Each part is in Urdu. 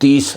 30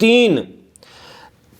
3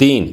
3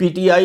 PTI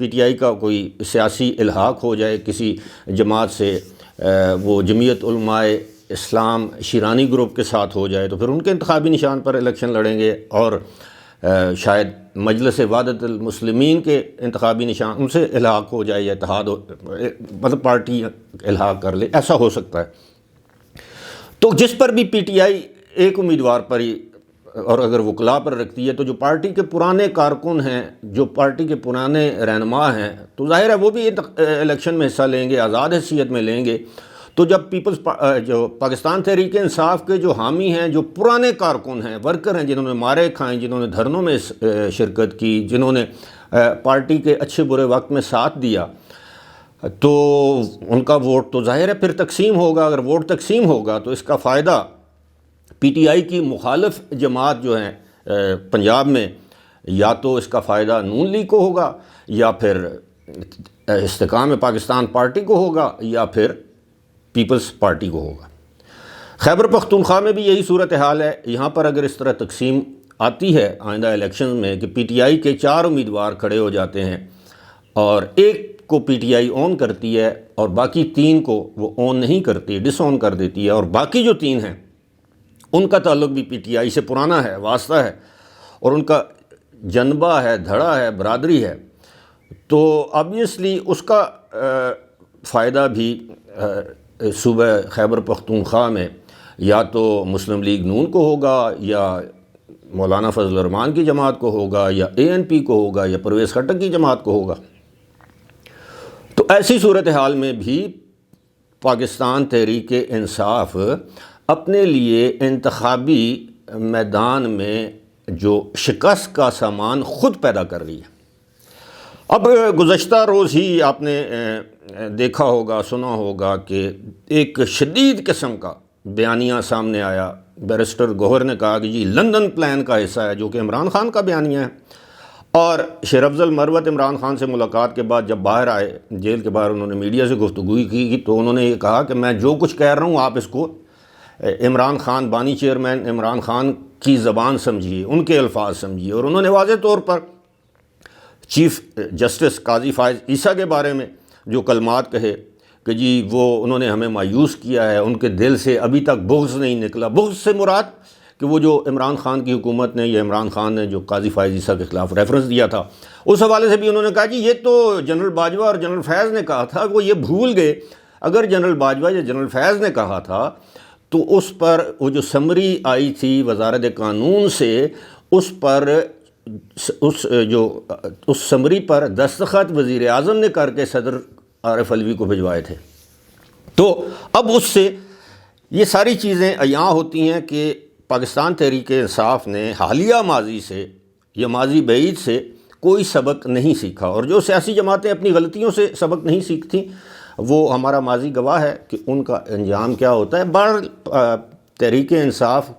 پی ٹی آئی کا کوئی سیاسی الحاق ہو جائے کسی جماعت سے، وہ جمعیت علماء اسلام شیرانی گروپ کے ساتھ ہو جائے، تو پھر ان کے انتخابی نشان پر الیکشن لڑیں گے، اور شاید مجلس وحدت المسلمین کے انتخابی نشان ان سے الحاق ہو جائے، یا اتحاد مطلب پارٹی الحاق کر لے، ایسا ہو سکتا ہے۔ تو جس پر بھی پی ٹی آئی ایک امیدوار پر ہی اور اگر وکلاء پر رکھتی ہے، تو جو پارٹی کے پرانے کارکن ہیں، جو پارٹی کے پرانے رہنما ہیں، تو ظاہر ہے وہ بھی الیکشن میں حصہ لیں گے، آزاد حیثیت میں لیں گے۔ تو جب جو پاکستان تحریک انصاف کے جو حامی ہیں، جو پرانے کارکن ہیں، ورکر ہیں، جنہوں نے مارے کھائیں، جنہوں نے دھرنوں میں شرکت کی، جنہوں نے پارٹی کے اچھے برے وقت میں ساتھ دیا، تو ان کا ووٹ تو ظاہر ہے پھر تقسیم ہوگا۔ اگر ووٹ تقسیم ہوگا تو اس کا فائدہ پی ٹی آئی کی مخالف جماعت جو ہیں پنجاب میں، یا تو اس کا فائدہ نون لیگ کو ہوگا، یا پھر استحکام پاکستان پارٹی کو ہوگا، یا پھر پیپلز پارٹی کو ہوگا۔ خیبر پختونخوا میں بھی یہی صورتحال ہے۔ یہاں پر اگر اس طرح تقسیم آتی ہے آئندہ الیکشن میں کہ پی ٹی آئی کے 4 امیدوار کھڑے ہو جاتے ہیں، اور ایک کو پی ٹی آئی اون کرتی ہے اور باقی 3 کو وہ اون نہیں کرتی، ڈس اون کر دیتی ہے، اور باقی جو 3 ہیں ان کا تعلق بھی پی ٹی آئی سے پرانا ہے، واسطہ ہے، اور ان کا جنبہ ہے، دھڑا ہے، برادری ہے، تو آبویسلی اس کا فائدہ بھی صوبہ خیبر پختونخوا میں یا تو مسلم لیگ نون کو ہوگا، یا مولانا فضل الرحمان کی جماعت کو ہوگا، یا اے این پی کو ہوگا، یا پرویز خٹک کی جماعت کو ہوگا۔ تو ایسی صورتحال میں بھی پاکستان تحریک انصاف اپنے لیے انتخابی میدان میں جو شکست کا سامان خود پیدا کر رہی ہے۔ اب گزشتہ روز ہی آپ نے دیکھا ہوگا، سنا ہوگا کہ ایک شدید قسم کا بیانیہ سامنے آیا۔ بیرسٹر گوہر نے کہا کہ جی لندن پلان کا حصہ ہے، جو کہ عمران خان کا بیانیہ ہے۔ اور شیر افضل مروت عمران خان سے ملاقات کے بعد جب باہر آئے، جیل کے باہر انہوں نے میڈیا سے گفتگو کی، تو انہوں نے یہ کہا کہ میں جو کچھ کہہ رہا ہوں آپ اس کو عمران خان بانی چیئرمین عمران خان کی زبان سمجھیے، ان کے الفاظ سمجھیے۔ اور انہوں نے واضح طور پر چیف جسٹس قاضی فائز عیسیٰ کے بارے میں جو کلمات کہے کہ جی وہ انہوں نے ہمیں مایوس کیا ہے، ان کے دل سے ابھی تک بغض نہیں نکلا۔ بغض سے مراد کہ وہ جو عمران خان کی حکومت نے یا عمران خان نے جو قاضی فائز عیسیٰ کے خلاف ریفرنس دیا تھا، اس حوالے سے بھی انہوں نے کہا جی یہ تو جنرل باجوہ اور جنرل فیض نے کہا تھا، وہ یہ بھول گئے۔ اگر جنرل باجوہ یا جنرل فیض نے کہا تھا تو اس پر وہ جو سمری آئی تھی وزارت قانون سے، اس پر اس سمری پر دستخط وزیر اعظم نے کر کے صدر عارف علوی کو بھجوائے تھے۔ تو اب اس سے یہ ساری چیزیں عیاں ہوتی ہیں کہ پاکستان تحریک انصاف نے حالیہ ماضی سے یا ماضی بعید سے کوئی سبق نہیں سیکھا، اور جو سیاسی جماعتیں اپنی غلطیوں سے سبق نہیں سیکھتیں وہ ہمارا ماضی گواہ ہے کہ ان کا انجام کیا ہوتا ہے۔ بہرحال تحریک انصاف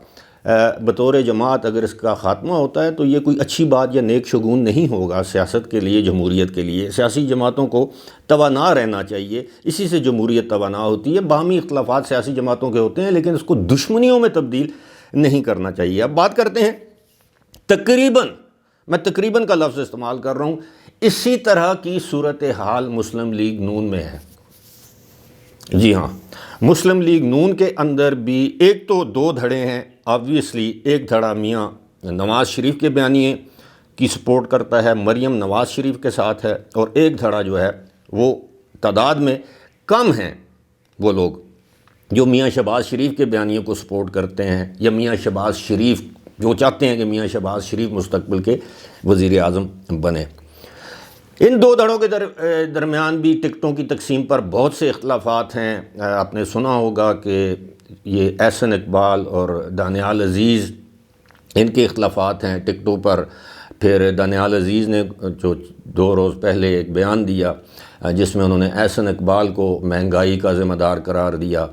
بطور جماعت اگر اس کا خاتمہ ہوتا ہے تو یہ کوئی اچھی بات یا نیک شگون نہیں ہوگا سیاست کے لیے، جمہوریت کے لیے۔ سیاسی جماعتوں کو توانا رہنا چاہیے، اسی سے جمہوریت توانا ہوتی ہے۔ باہمی اختلافات سیاسی جماعتوں کے ہوتے ہیں لیکن اس کو دشمنیوں میں تبدیل نہیں کرنا چاہیے۔ اب بات کرتے ہیں تقریباً، میں تقریباً کا لفظ استعمال کر رہا ہوں، اسی طرح کی صورتحال مسلم لیگ نون میں ہے۔ جی ہاں، مسلم لیگ نون کے اندر بھی ایک تو 2 دھڑے ہیں۔ آبویسلی ایک دھڑا میاں نواز شریف کے بیانیے کی سپورٹ کرتا ہے، مریم نواز شریف کے ساتھ ہے، اور ایک دھڑا جو ہے وہ تعداد میں کم ہیں وہ لوگ جو میاں شہباز شریف کے بیانیے کو سپورٹ کرتے ہیں، یا میاں شہباز شریف جو چاہتے ہیں کہ میاں شہباز شریف مستقبل کے وزیر اعظم بنے۔ ان 2 دھڑوں کے درمیان بھی ٹکٹوں کی تقسیم پر بہت سے اختلافات ہیں۔ آپ نے سنا ہوگا کہ یہ احسن اقبال اور دانیال عزیز، ان کے اختلافات ہیں ٹکٹوں پر۔ پھر دانیال عزیز نے جو 2 روز پہلے ایک بیان دیا جس میں انہوں نے احسن اقبال کو مہنگائی کا ذمہ دار قرار دیا،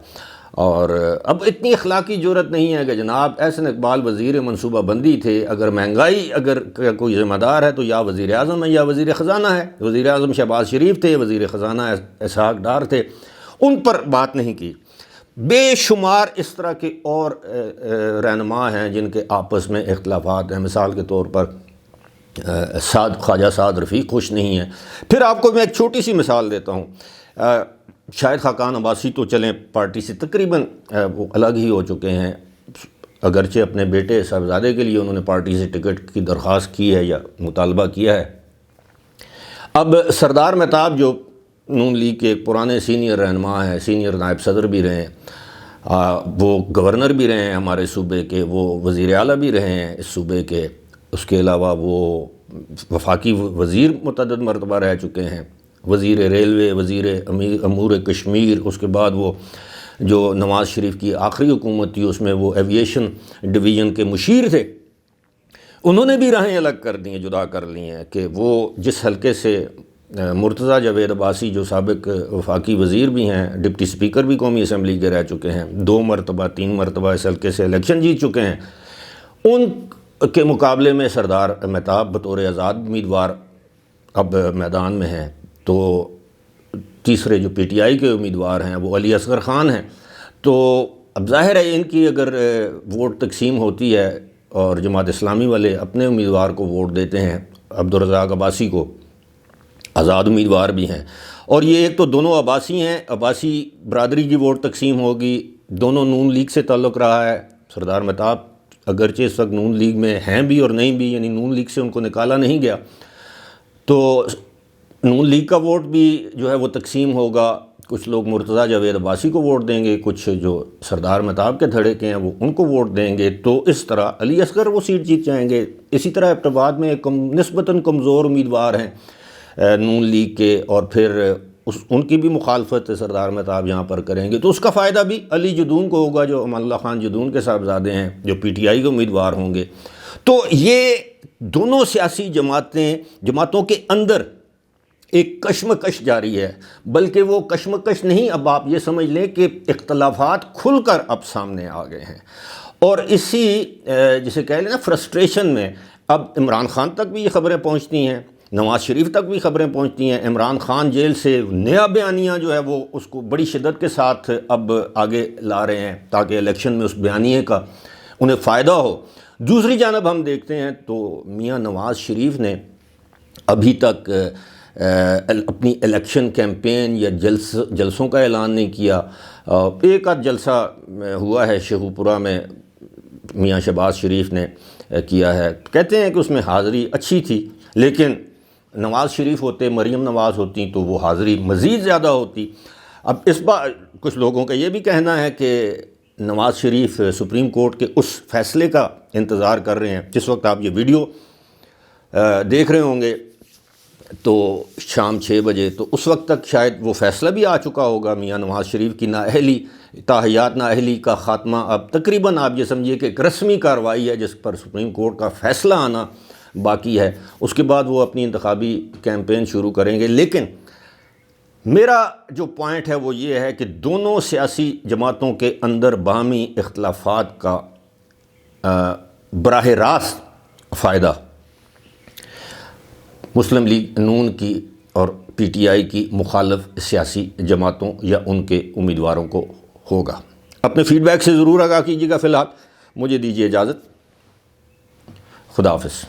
اور اب اتنی اخلاقی جرت نہیں ہے کہ جناب احسن اقبال وزیر منصوبہ بندی تھے، اگر مہنگائی اگر کوئی ذمہ دار ہے تو یا وزیر اعظم ہے یا وزیر خزانہ ہے۔ وزیر اعظم شہباز شریف تھے، وزیر خزانہ اسحاق ڈار تھے، ان پر بات نہیں کی۔ بے شمار اس طرح کے اور رہنما ہیں جن کے آپس میں اختلافات ہیں۔ مثال کے طور پر خواجہ سعد رفیق خوش نہیں ہیں۔ پھر آپ کو میں ایک چھوٹی سی مثال دیتا ہوں۔ شاہد خاقان عباسی تو چلیں پارٹی سے تقریباً وہ الگ ہی ہو چکے ہیں، اگرچہ اپنے بیٹے صاحبزادے کے لیے انہوں نے پارٹی سے ٹکٹ کی درخواست کی ہے یا مطالبہ کیا ہے۔ اب سردار مہتاب جو نون لیگ کے ایک پرانے سینئر رہنما ہیں، سینئر نائب صدر بھی رہے ہیں، وہ گورنر بھی رہے ہیں ہمارے صوبے کے، وہ وزیر اعلیٰ بھی رہے ہیں اس صوبے کے، اس کے علاوہ وہ وفاقی وزیر متعدد مرتبہ رہ چکے ہیں، وزیر ریلوے، وزیر امور کشمیر، اس کے بعد وہ جو نواز شریف کی آخری حکومت تھی اس میں وہ ایویشن ڈویژن کے مشیر تھے۔ انہوں نے بھی راہیں الگ کر دی ہیں، جدا کر لی ہیں کہ وہ جس حلقے سے مرتضیٰ جاوید عباسی جو سابق وفاقی وزیر بھی ہیں، ڈپٹی سپیکر بھی قومی اسمبلی کے رہ چکے ہیں، 2 مرتبہ 3 مرتبہ اس حلقے سے الیکشن جیت چکے ہیں، ان کے مقابلے میں سردار مہتاب بطور آزاد امیدوار اب میدان میں ہیں۔ تو تیسرے جو پی ٹی آئی کے امیدوار ہیں وہ علی اصغر خان ہیں۔ تو اب ظاہر ہے ان کی اگر ووٹ تقسیم ہوتی ہے اور جماعت اسلامی والے اپنے امیدوار کو ووٹ دیتے ہیں، عبدالرزاق عباسی کو، آزاد امیدوار بھی ہیں، اور یہ ایک تو دونوں عباسی ہیں، عباسی برادری کی ووٹ تقسیم ہوگی، دونوں نون لیگ سے تعلق رہا ہے۔ سردار مہتاب اگرچہ اس وقت نون لیگ میں ہیں بھی اور نہیں بھی، یعنی نون لیگ سے ان کو نکالا نہیں گیا، تو نون لیگ کا ووٹ بھی جو ہے وہ تقسیم ہوگا، کچھ لوگ مرتضیٰ جاوید عباسی کو ووٹ دیں گے، کچھ جو سردار مہتاب کے دھڑے کے ہیں وہ ان کو ووٹ دیں گے، تو اس طرح علی اصغر وہ سیٹ جیت جائیں گے۔ اسی طرح ابتداد میں نسبتاً کمزور امیدوار ہیں نون لیگ کے، اور پھر ان کی بھی مخالفت سردار مہتاب یہاں پر کریں گے، تو اس کا فائدہ بھی علی جدون کو ہوگا جو امان اللہ خان جدون کے صاحبزادے ہیں، جو پی ٹی آئی کے امیدوار ہوں گے۔ تو یہ دونوں سیاسی جماعتوں کے اندر ایک کشمکش جاری ہے، بلکہ وہ کشمکش نہیں، اب آپ یہ سمجھ لیں کہ اختلافات کھل کر اب سامنے آ گئے ہیں، اور اسی جسے کہہ لیں نا فرسٹریشن میں اب عمران خان تک بھی یہ خبریں پہنچتی ہیں، نواز شریف تک بھی خبریں پہنچتی ہیں۔ عمران خان جیل سے نیا بیانیہ جو ہے وہ اس کو بڑی شدت کے ساتھ اب آگے لا رہے ہیں تاکہ الیکشن میں اس بیانیے کا انہیں فائدہ ہو۔ دوسری جانب ہم دیکھتے ہیں تو میاں نواز شریف نے ابھی تک اپنی الیکشن کیمپین یا جلسوں کا اعلان نہیں کیا۔ ایک آدھ جلسہ ہوا ہے شیخوپورہ میں، میاں شہباز شریف نے کیا ہے، کہتے ہیں کہ اس میں حاضری اچھی تھی، لیکن نواز شریف ہوتے، مریم نواز ہوتی تو وہ حاضری مزید زیادہ ہوتی۔ اب اس بار کچھ لوگوں کا یہ بھی کہنا ہے کہ نواز شریف سپریم کورٹ کے اس فیصلے کا انتظار کر رہے ہیں، جس وقت آپ یہ ویڈیو دیکھ رہے ہوں گے تو شام 6 بجے، تو اس وقت تک شاید وہ فیصلہ بھی آ چکا ہوگا۔ میاں نواز شریف کی نااہلی، تاحیات نااہلی کا خاتمہ اب تقریباً آپ یہ سمجھیے کہ ایک رسمی کارروائی ہے جس پر سپریم کورٹ کا فیصلہ آنا باقی ہے، اس کے بعد وہ اپنی انتخابی کیمپین شروع کریں گے۔ لیکن میرا جو پوائنٹ ہے وہ یہ ہے کہ دونوں سیاسی جماعتوں کے اندر باہمی اختلافات کا براہ راست فائدہ مسلم لیگ نون کی اور پی ٹی آئی کی مخالف سیاسی جماعتوں یا ان کے امیدواروں کو ہوگا۔ اپنے فیڈ بیک سے ضرور آگاہ کیجیے گا۔ فی الحال مجھے دیجیے اجازت، خدا حافظ۔